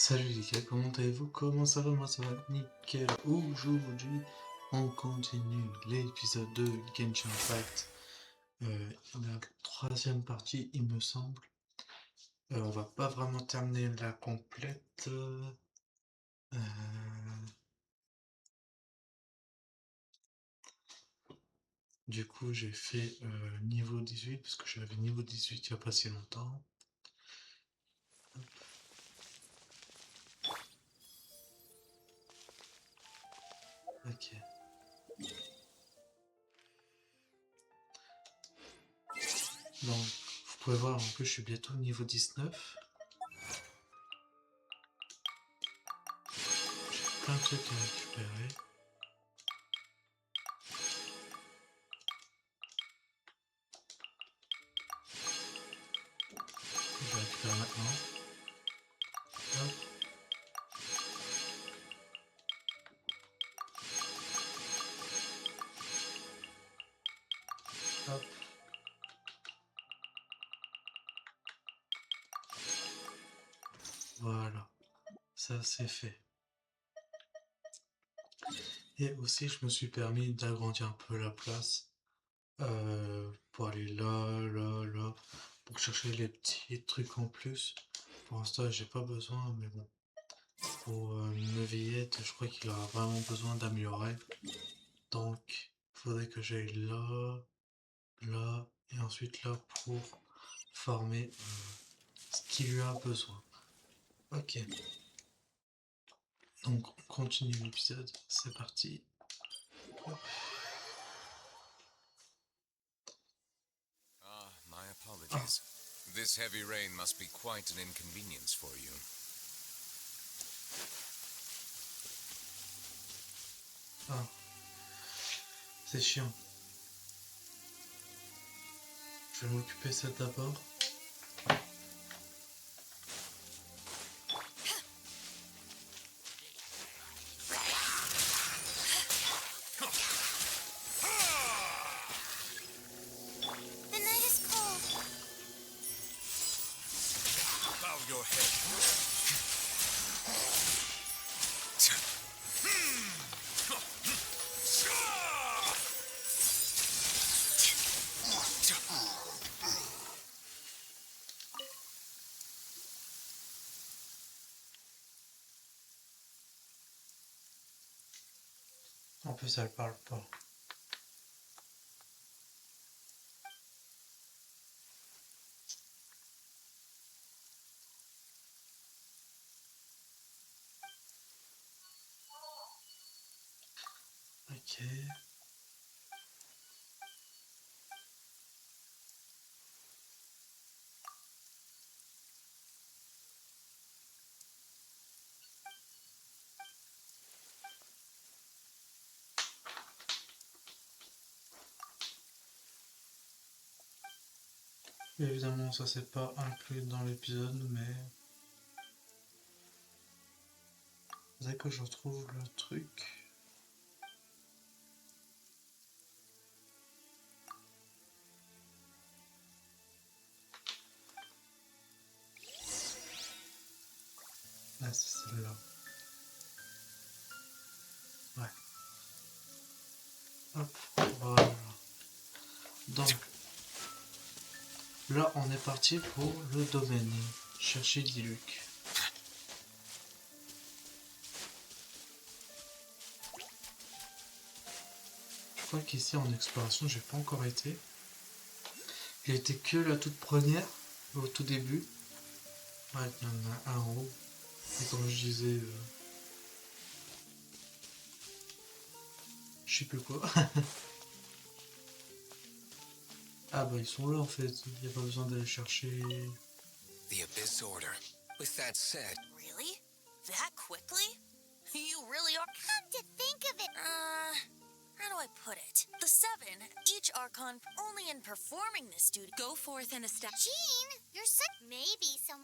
Salut les gars, comment allez-vous? Comment ça va? Moi ça va nickel. Aujourd'hui, on continue l'épisode 2 de Genshin Impact. La troisième partie, il me semble. On va pas vraiment terminer la complète. Du coup, j'ai fait niveau 18 parce que j'avais niveau 18 il y a pas si longtemps. Ok. Donc, vous pouvez voir, en plus, je suis bientôt niveau 19. J'ai plein de trucs à récupérer. Je vais récupérer maintenant. Hop. Hop. Voilà, ça c'est fait. Et aussi, je me suis permis d'agrandir un peu la place pour aller là, pour chercher les petits trucs en plus. Pour l'instant, j'ai pas besoin, mais bon. Pour Neuvillette, je crois qu'il aura vraiment besoin d'améliorer. Donc, il faudrait que j'aille là, et ensuite là pour former ce qu'il lui a besoin. Ok, donc on continue l'épisode, c'est parti. Hop. My apologies. This heavy rain must be quite an inconvenience for you. Ah, c'est chiant. Je vais m'occuper de ça d'abord. The night is cold. Bow your head. En plus, elle parle pas. Ok. Évidemment, ça c'est pas inclus dans l'épisode, mais dès que je retrouve le truc. Ah, c'est celle-là. Ouais. Hop, voilà. Donc, là, on est parti pour le domaine. Chercher Diluc. Je crois qu'ici en exploration, j'ai pas encore été. J'ai été que la toute première, au tout début. Ouais, il y en a un en haut. Et comme je disais, je sais plus quoi. Ah bah ils sont là en fait, il n'y a pas besoin d'aller chercher. The Abyss Order. With that said, Really? That quickly? You really are. Come to think of it. How do I put it? The seven, each Archon, only in performing this duty. Go forth and establish. Jean, you're such. Maybe some.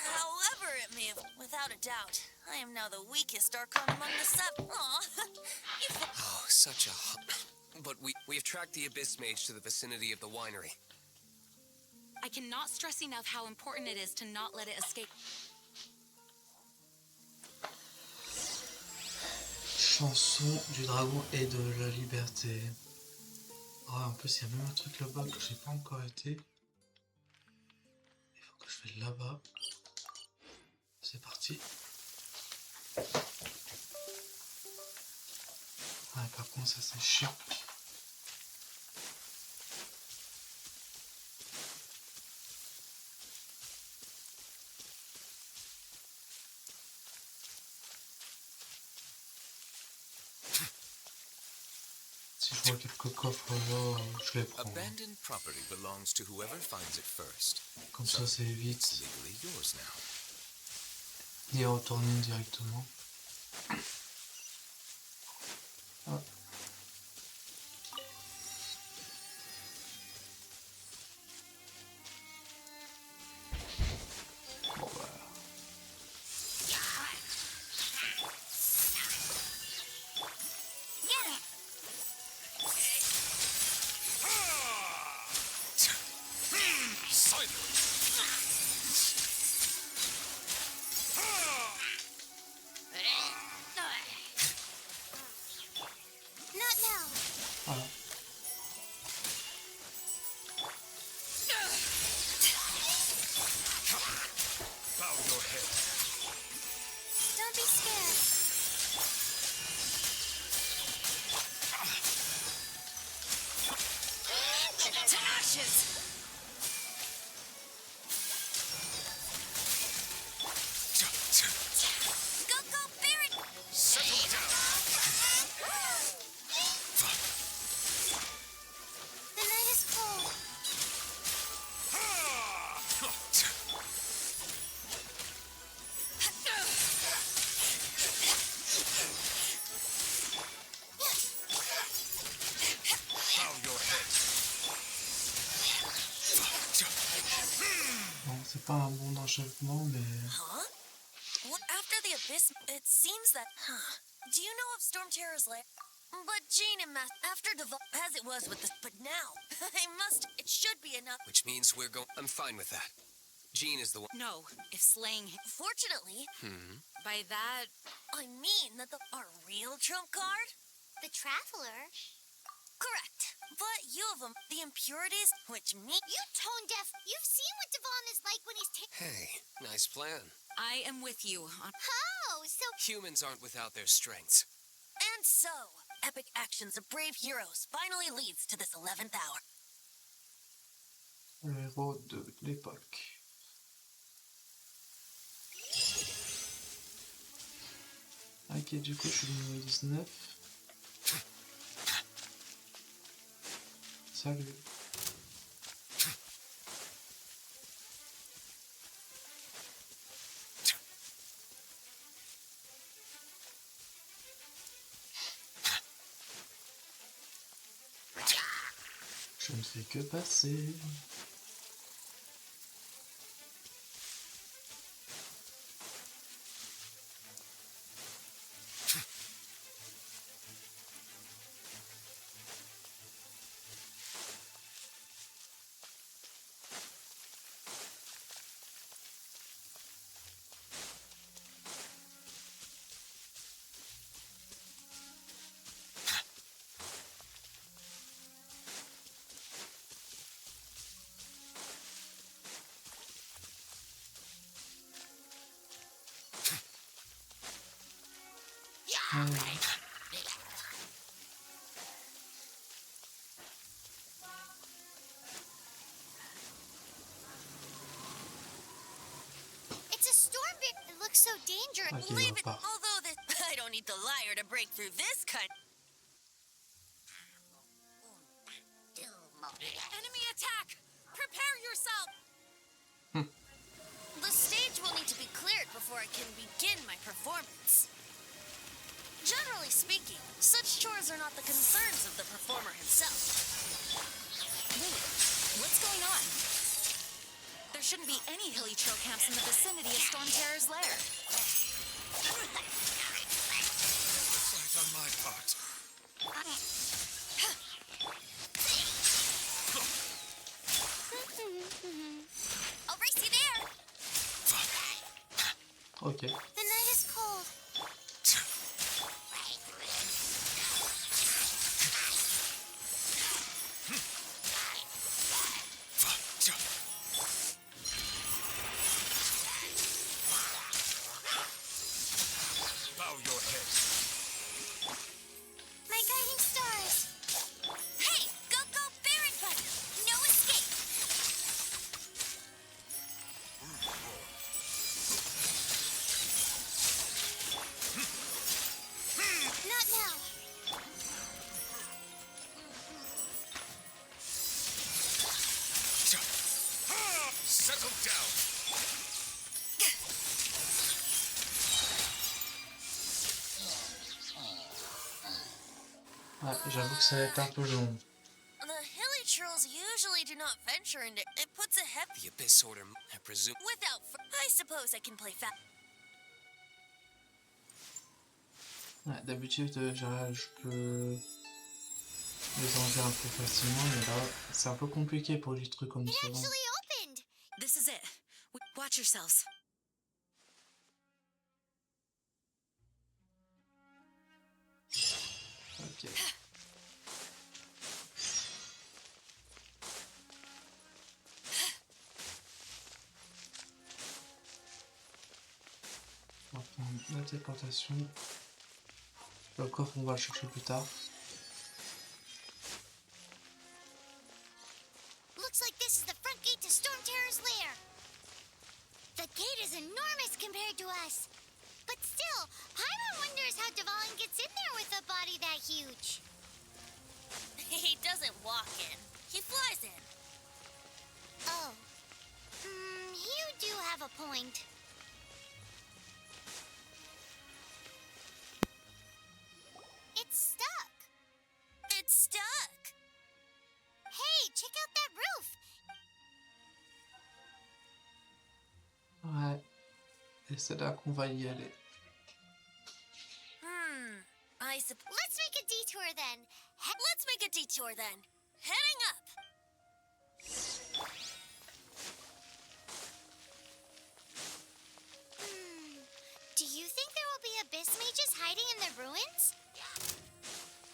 However it may have. Without a doubt, I am now the weakest Archon among the seven. Aw. oh, such a. But we've tracked the Abyss Mage to the vicinity of the winery. I cannot stress enough how important it is to not let it escape. Chanson du dragon et de la liberté. Ah, en plus, il y a même un truc là-bas que j'ai pas encore été. Il faut que je fasse là-bas. C'est parti. Ah, par contre, ça c'est chiant. Si je vois quelques coffres là, je les prends. Abandoned property belongs to whoever finds it first. Comme ça, c'est It's vite legally yours now. d'y retourner directement. Ah. Bon bah. Not now. Voilà. Bow your head. Don't be scared. To ashes. Go, go, Barret. Settle down. The night is cold. Bow your head. Bon, c'est pas un bon enchèvement, mais. Huh? Well, after the abyss, it seems that. Huh? Do you know of Storm Terror's lair? But Jean and Matt, after as it was with the. But now, I must. It should be enough. Which means we're going. I'm fine with that. Jean is the one. No, if slaying him. Fortunately, By that, I mean that our real trump card? The Traveler? Correct. But you of them, the impurities, which me. You tone deaf. You've seen what Devon is like when he's Hey, nice plan. I am with you. Oh, so. Humans aren't without their strengths. And so, epic actions of brave heroes finally leads to this 11th hour. Le héros de l'époque. Ok, du coup, je suis niveau 19. Salut. Je ne fais que passer. It's a storm bear. It looks so dangerous. Ok, Leave on it. part. Although this, I don't need the liar to break through this kind. Enemy attack! Prepare yourself! The stage will need to be cleared before I can begin my performance. Generally speaking, such chores are not the concerns of the performer himself. Wait, what's going on? There shouldn't be any hilly trail camps in the vicinity of Storm Terror's lair. Fight on my part. I'll race you there. Ok. The night is cold. Ouais, j'avoue que ça va être un peu long. The hilichurls usually do not venture into it. Puts a heavy The Abyss Order, I presume. without. I suppose I can play fast. Ouais, d'habitude, je peux les enlever un peu facilement, mais là, c'est un peu compliqué pour des trucs comme It ça. actually opened. This is it. Watch yourselves. Ok. On va prendre la téléportation. Le coffre, on va le chercher plus tard. Looks like this is the front gate to Storm Terror's lair. The gate is enormous compared to us. But still, Paimon wonders how Dvalin gets in there with a body that huge. He doesn't walk in. He flies in. Oh. You do have a point. It's stuck. It's stuck. Hey, check out that roof. Ouais. Et c'est là qu'on va y aller. Let's make a detour then. Let's make a detour then. Heading up. Do you think there will be abyss mages hiding in the ruins?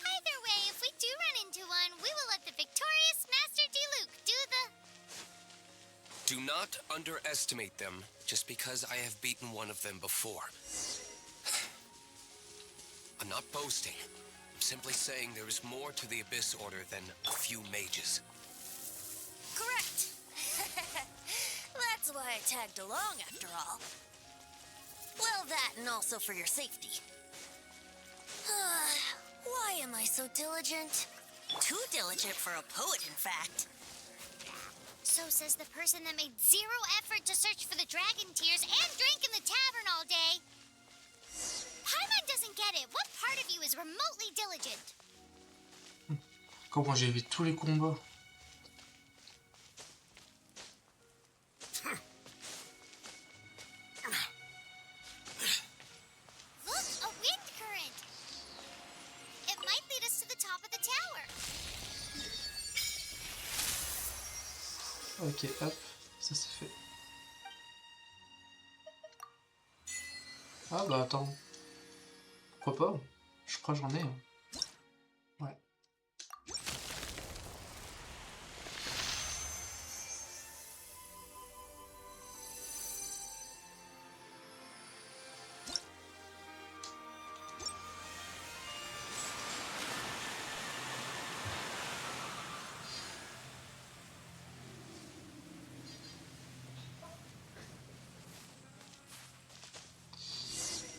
Either way, if we do run into one, we will let the victorious Master Diluc do the... Do not underestimate them just because I have beaten one of them before. I'm not boasting. I'm simply saying there is more to the Abyss Order than a few mages. Correct. That's why I tagged along after all. Well, that and also for your safety. Why am I so diligent? Too diligent for a poet, in fact. So says the person that made zero effort to search for the dragon tears and drank in the tavern all day. Paimon doesn't get it. What part of you is remotely diligent? Comment j'évite tous les combats? Look, a wind current. It might lead us to the top of the tower. Ok, hop, ça c'est fait. Ah bah attends. Pourquoi pas? Je crois que j'en ai. Hein. Ouais.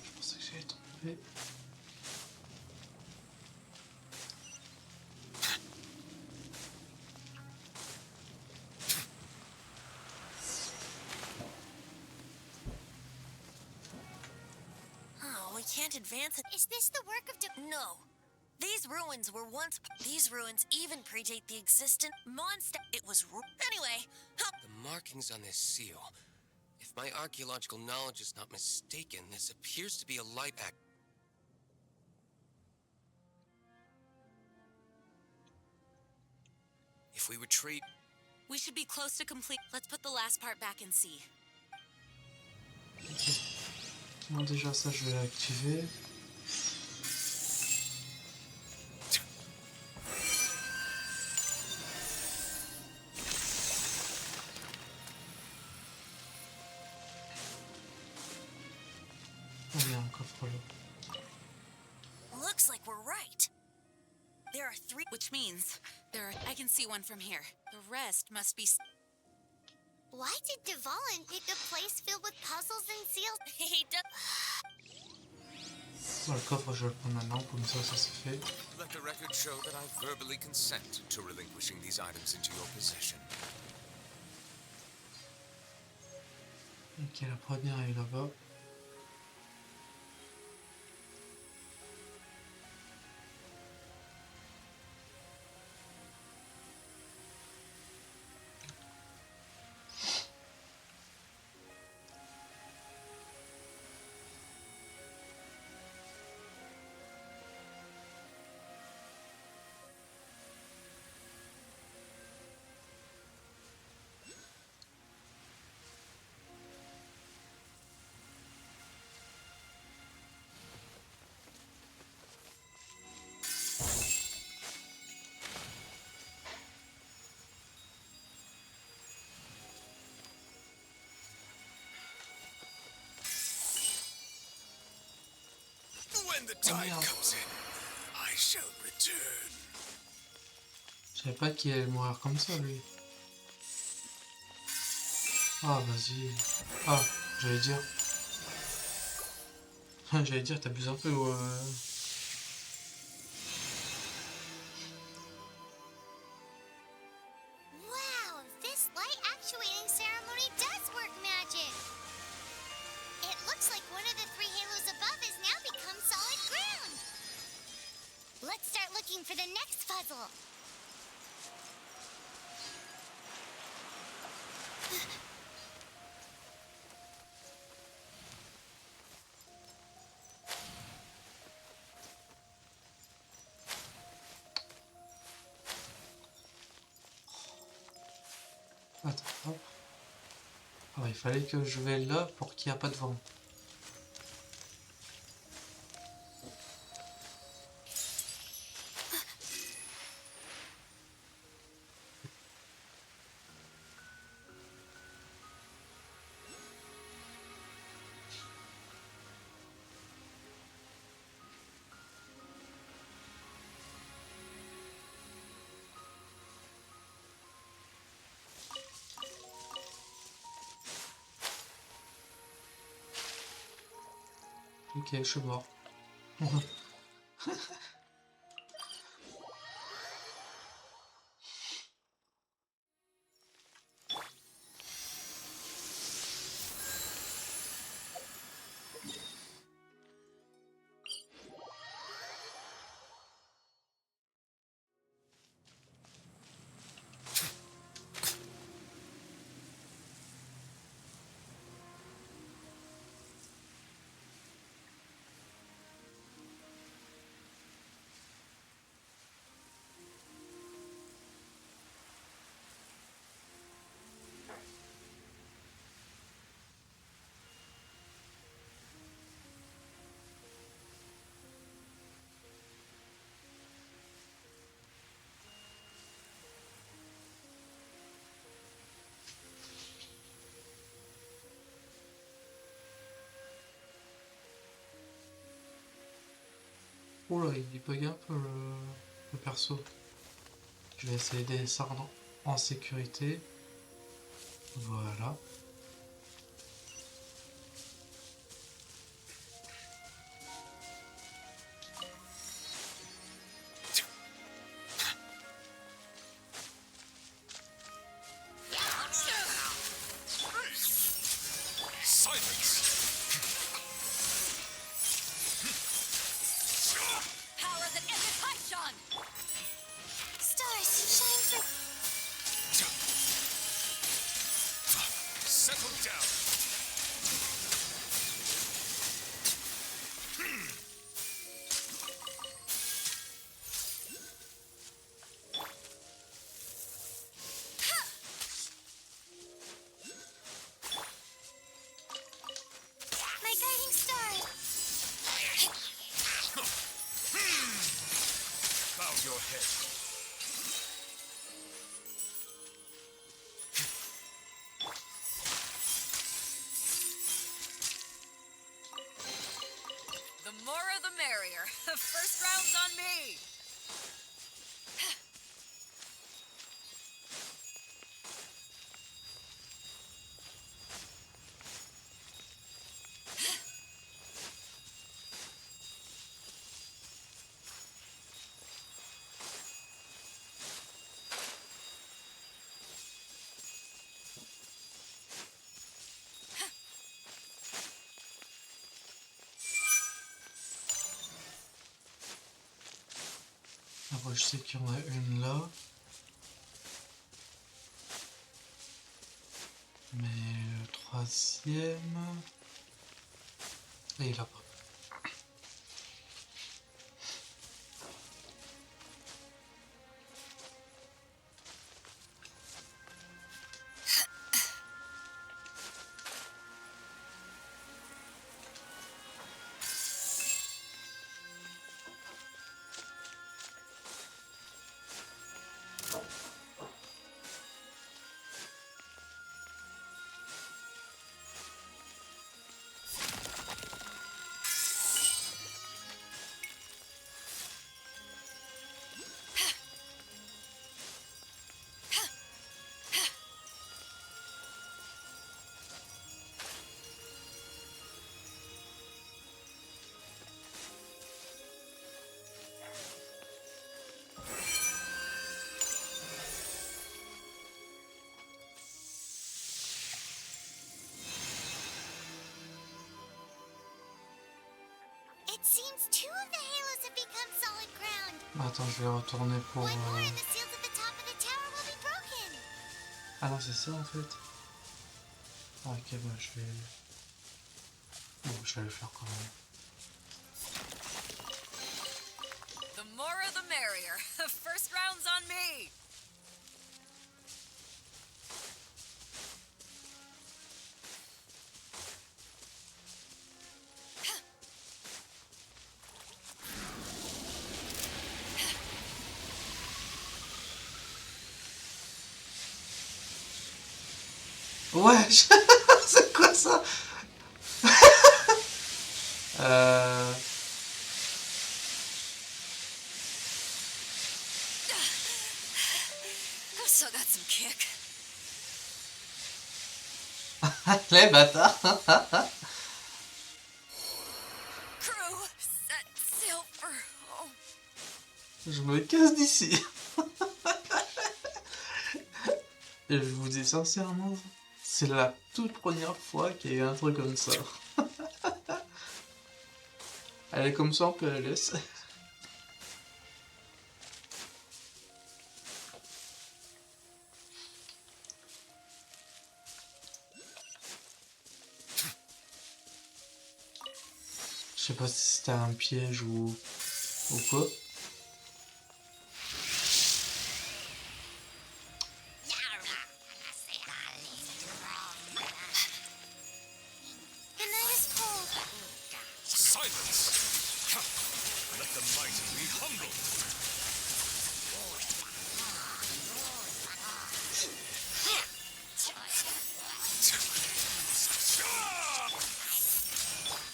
Je pensais que j'allais tomber. Oh, we can't advance it. Is this the work of No. These ruins were once... These ruins even predate the existent monster... It was... Anyway, The markings on this seal. If my archaeological knowledge is not mistaken, this appears to be a light act. If we retreat, We should be close to complete. Let's put the last part back and see. Ok. Bon, déjà ça je vais l'activer. Il y a un coffre là. looks like we're right. There are 3... Which means I can see one from here. The rest must be. Why did Dvalin pick a place filled with puzzles and seals? He does... Bon, le coffre je vais le prendre maintenant, comme ça c'est fait. Let the record show that I verbally consent to relinquishing these items into your possession. Ok, la première est là-bas. When the Oh tide merde. comes in, I shall return. Je savais pas qu'il allait mourir comme ça, lui. Ah, vas-y. Ah, j'allais dire. J'allais dire, t'abuses un peu, ouais. Wow, this light actuating ceremony does work magic. It looks like one of the three halos above has now become solid ground. Let's start looking for the next puzzle. Attends, hop. Ah, il fallait que je vais là pour qu'il n'y ait pas de vent. Ok, je suis mort. Oula, il bug un peu le perso. Je vais essayer de descendre en sécurité. Voilà. Power that ended Paishan! Stars, shine for... Settle down. My guiding star. Bow your head. The more the merrier. First round's on me! Après, je sais qu'il y en a une là. Mais le troisième... Et il est là-bas. Attends, je vais retourner pour... One more and the seals at the top of the tower will be broken. Ah non, c'est ça en fait. Ah, ok, bah je vais... Bon, je vais le faire quand même. The more the merrier. First round's on me. Ouais, c'est quoi ça? I've still got some kick. Les bâtards. Crew, set sail for home. Je me casse d'ici. Et je vous dis sincèrement, c'est la toute première fois qu'il y a eu un truc comme ça. Elle est comme ça en PLS. Je sais pas si c'était un piège ou quoi. The night is cold. Silence! Let the mighty be humbled!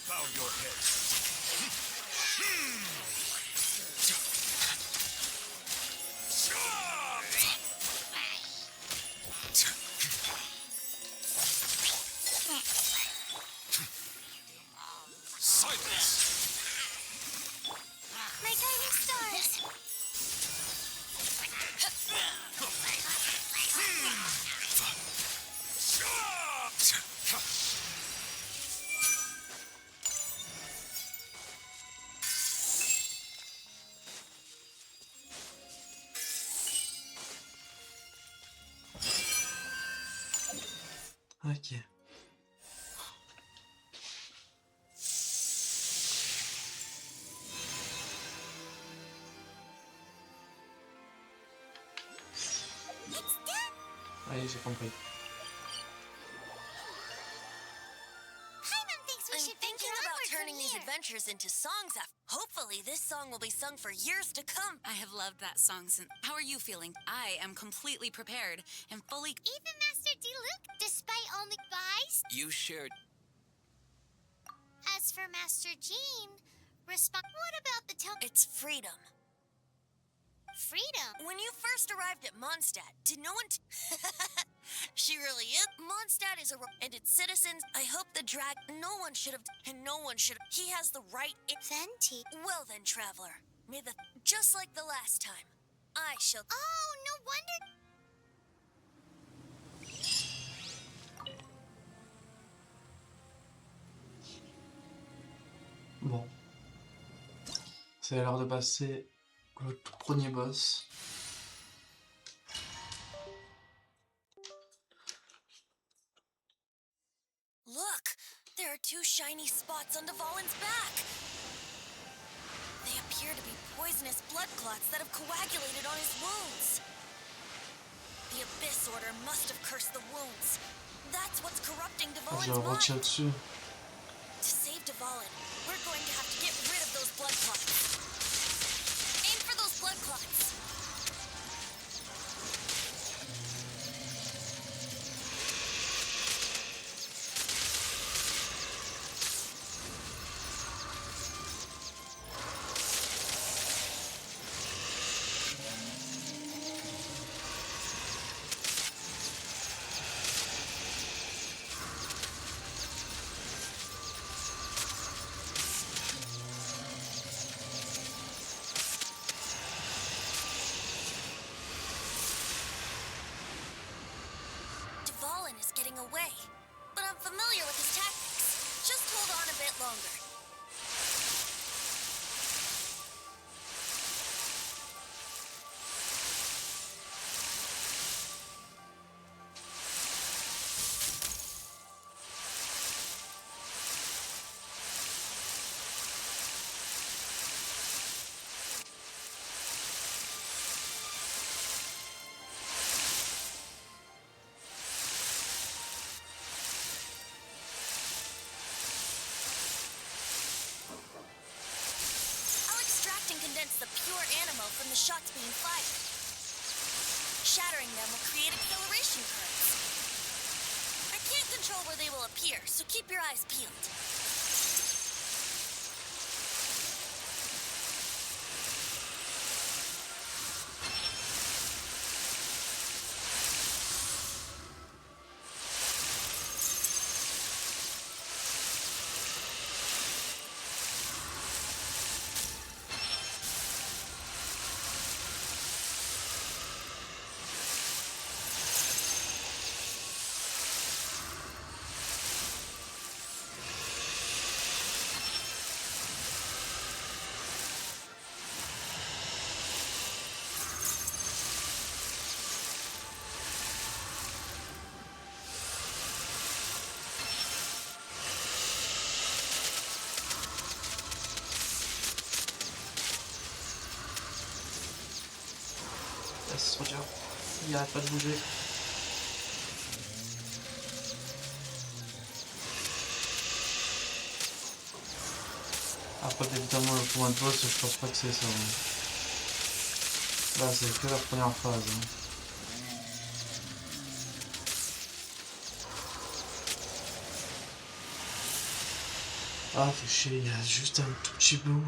Bow your head. Silence! My guiding stars. Ok. It's done. Allez, j'ai compris. Paimon thinks we I'm should thinking venture about onward from turning these here. adventures into songs. Hopefully, this song will be sung for years to come. I have loved that song since. How are you feeling? I am completely prepared and fully. Even Master Diluc, despite all the advice. You shared. As for Master Jean, what about the token? It's freedom. Freedom. When you first arrived at Mondstadt, did no one... She really is. Mondstadt is and its citizens, I hope the no one should have... And no one should have... He has the right... Venti. Well then, traveler. May the... Just like the last time. I shall... Oh, no wonder. Bon. C'est l'heure de passer le tout premier boss. Look! There are two shiny spots on Dvalin's back. They appear to be poisonous blood clots that have coagulated on his wounds. The Abyss Order must have cursed the wounds. That's what's corrupting Je Dvalin's le mind. retiens dessus. To save Dvalin, we're going to have to get rid of those blood clots. Aim for those blood clots. Dvalin is getting away, but I'm familiar with his tactics. Just hold on a bit longer. against the pure animal from the shots being fired. Shattering them will create acceleration currents. I can't control where they will appear, so keep your eyes peeled. Yes, regarde, il arrête pas de bouger. Après évidemment le point de boss, je pense pas que c'est ça. Hein. Là c'est que la première phase. Hein. Ah fait chier, il y a juste un tout petit bout.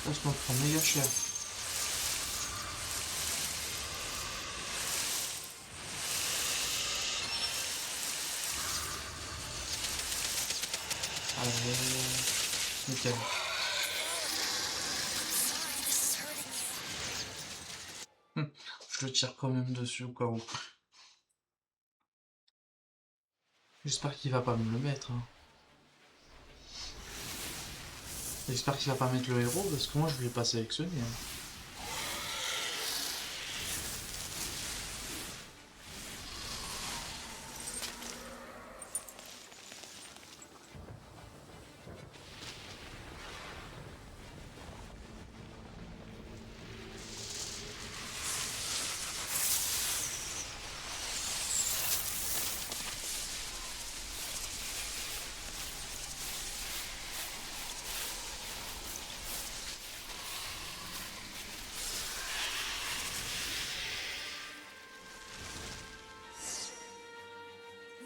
Ça se prend méga cher. Allez, nickel. Je le tire quand même dessus au cas où. J'espère qu'il va pas me le mettre. Hein. J'espère qu'il va pas mettre le héros parce que moi je l'ai pas sélectionné. Hein.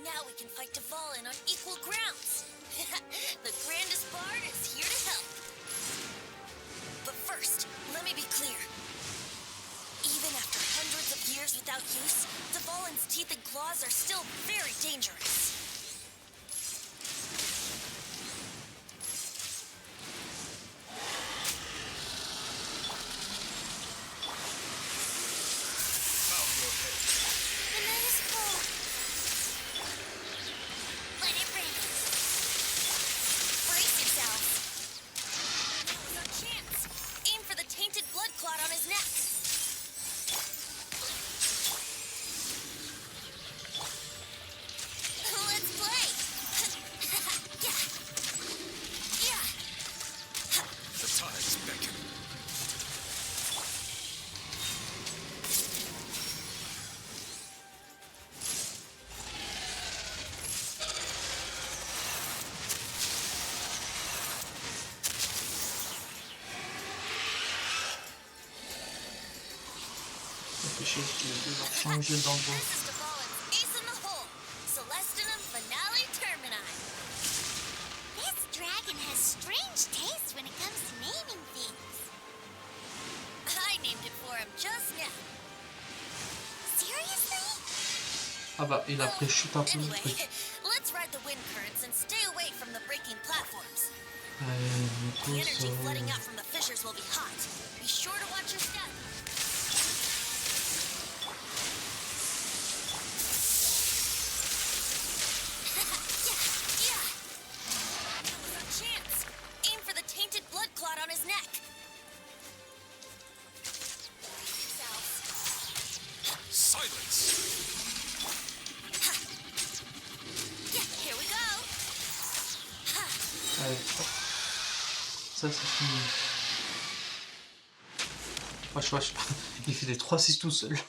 Now we can fight Dvalin on equal grounds. The grandest bard is here to help. But first, let me be clear. Even after hundreds of years without use, Dvalin's teeth and claws are still very dangerous. The night is cold. Let it rain. Brace yourself. Now's our chance. Aim for the tainted blood clot on his neck. chier de leur changer d'endroit. This is Devalin's Ace in the Hole, Celestinum Finale Termini. This dragon has strange taste when it comes to naming things. I named it for him just now. Seriously? Ah bah, il a pris chute un peu le Anyway, truc. let's ride the wind currents and stay away from the breaking platforms. Allez, The du energy coup, flooding ça... out from the fissures will be hot. Be sure to watch your step. Yeah. That was our chance. Aim for the tainted blood clot on his neck. South. Silence! Yeah, here we go. Allez, hop. Ça c'est fini. Wesh, wesh. Il fait des 3-6 tout seul. This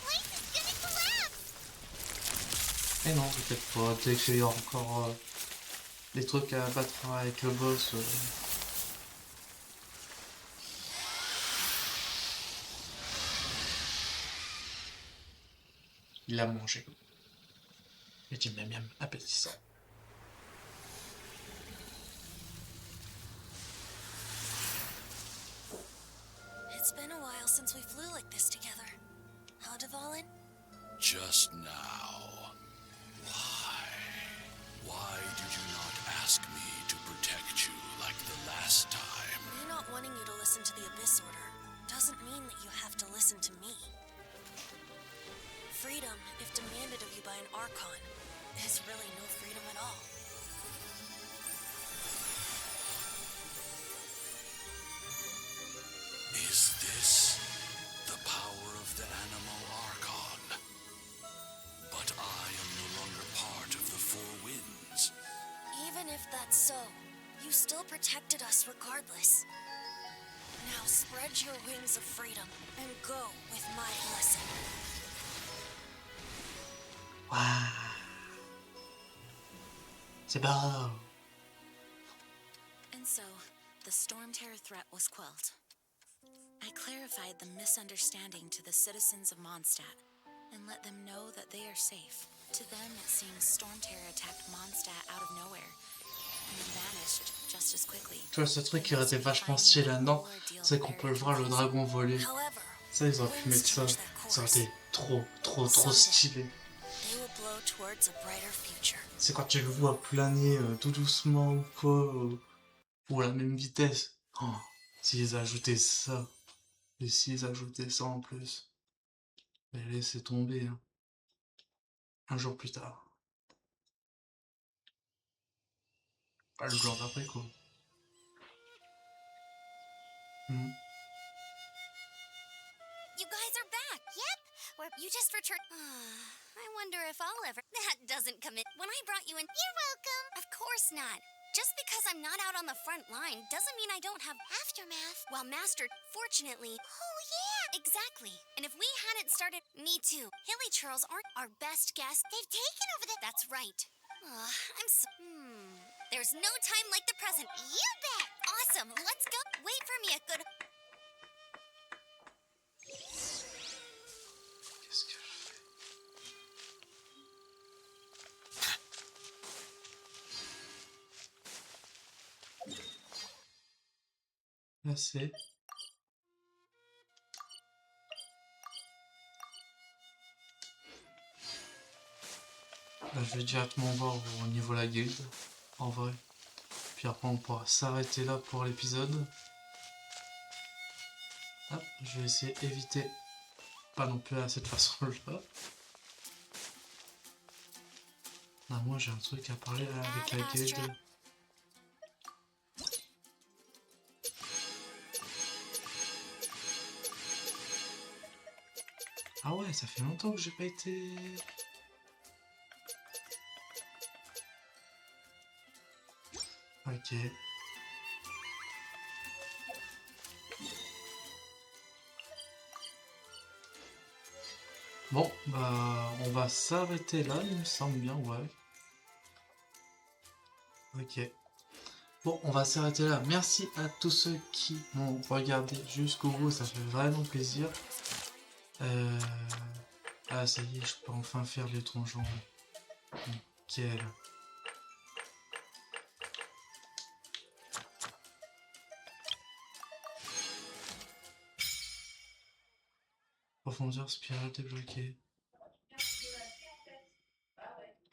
place is gonna collapse! Et non, peut-être pas. Dès qu'il y a encore des trucs à battre avec le boss. Il a mangé. Et dit miam miam, appétissant. It's been a while since we flew like this together. Huh, Devalin? Just now. Why? Why did you not ask me to protect you like the last time? Me not wanting you to listen to the Abyss Order doesn't mean that you have to listen to me. Freedom, if demanded of you by an Archon, is really no freedom at all. Is this the power of the animal Archon? But I am no longer part of the Four Winds. Even if that's so, you still protected us regardless. Now spread your wings of freedom and go with my blessing. Waouh. C'est beau. And so, the Storm Terror threat was quelled. I clarified the misunderstanding to the citizens of Mondstadt and let them know that they are safe. To them, it seems Storm Terror attacked Mondstadt out of nowhere and then vanished just as quickly. Tu vois, ce truc qui aurait été vachement stylé là-dedans, c'est qu'on peut le voir le dragon voler. However, Ça, ils auraient pu mettre ça. Ça aurait été trop stylé. they will blow towards a brighter future. C'est quand tu le vois planer tout doucement ou quoi, ou à la même vitesse. Oh, s'ils ajoutaient ça, et s'ils ajoutaient ça en plus, mais laissez tomber. Hein. Un jour plus tard. Pas le jour d'après quoi. Mhm. You guys are back. Yep. You just returned. I wonder if I'll ever. That doesn't commit. When I brought you in. You're welcome. Of course not. Just because I'm not out on the front line doesn't mean I don't have aftermath. While Master, fortunately. Oh, yeah. Exactly. And if we hadn't started. Me too. Hilly Churls aren't our best guest. They've taken over the. That's right. I'm so. There's no time like the present. You bet. Awesome. Let's go. Wait for me a good. Qu'est-ce que je fais? Là c'est... Là je vais directement voir au niveau de la guilde, en vrai. Puis après on pourra s'arrêter là pour l'épisode. Hop, je vais essayer d'éviter, pas non plus à cette façon-là. Ah, moi j'ai un truc à parler là, avec la guilde. Ah ouais, ça fait longtemps que j'ai pas été... Ok. Bon, bah, on va s'arrêter là, il me semble bien, ouais. Ok. Bon, on va s'arrêter là. Merci à tous ceux qui m'ont regardé jusqu'au bout, ça fait vraiment plaisir. Ah, ça y est, je peux enfin faire les tronçons. Nickel. Profondeur spirale débloquée.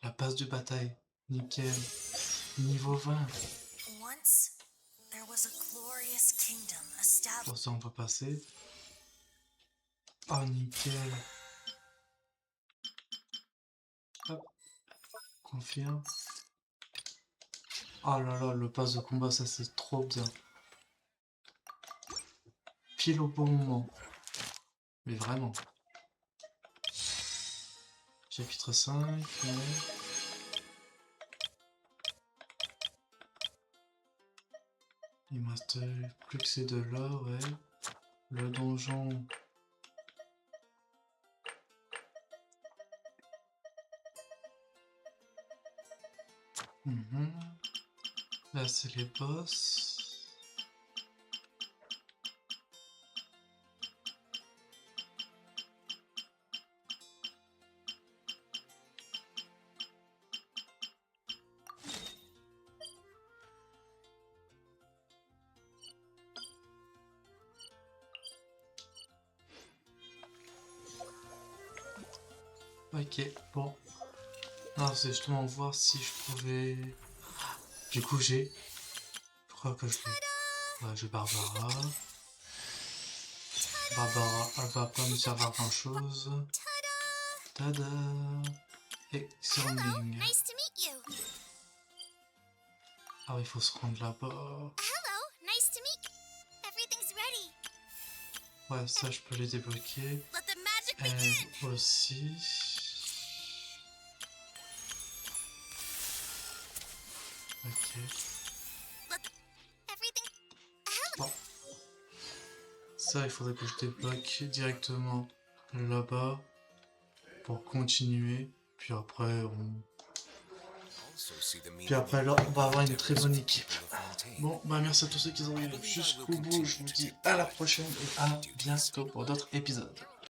La passe de bataille. Nickel. Niveau 20. Once, there was a glorious kingdom established. Pour ça, on va passer. Oh, nickel. Hop. Confirme. Oh là là, le pass de combat, ça c'est trop bien. Pile au bon moment. Mais vraiment. Chapitre 5. Ouais. Il me reste plus que ces deux-là, ouais. Le donjon. Là, c'est les boss. Ok, bon. Non, c'est justement voir si je pouvais... Du coup, j'ai... Je crois que je l'ai. Ouais, j'ai Barbara. Barbara, elle va pas me servir à grand chose. Tada! Et Xerming. Nice to meet you. Ah, il faut se rendre là-bas. Hello, nice to meet you. Everything's ready. Ouais, ça, je peux les débloquer. Let the magic Elle begin! aussi. Ok. Everything. Bon. Ça, il faudrait que je débloque directement là-bas pour continuer. Puis après, là, on va avoir une très bonne équipe. Bon, bah merci à tous ceux qui ont regardé jusqu'au bout. Je vous dis à la prochaine et à bientôt pour d'autres épisodes.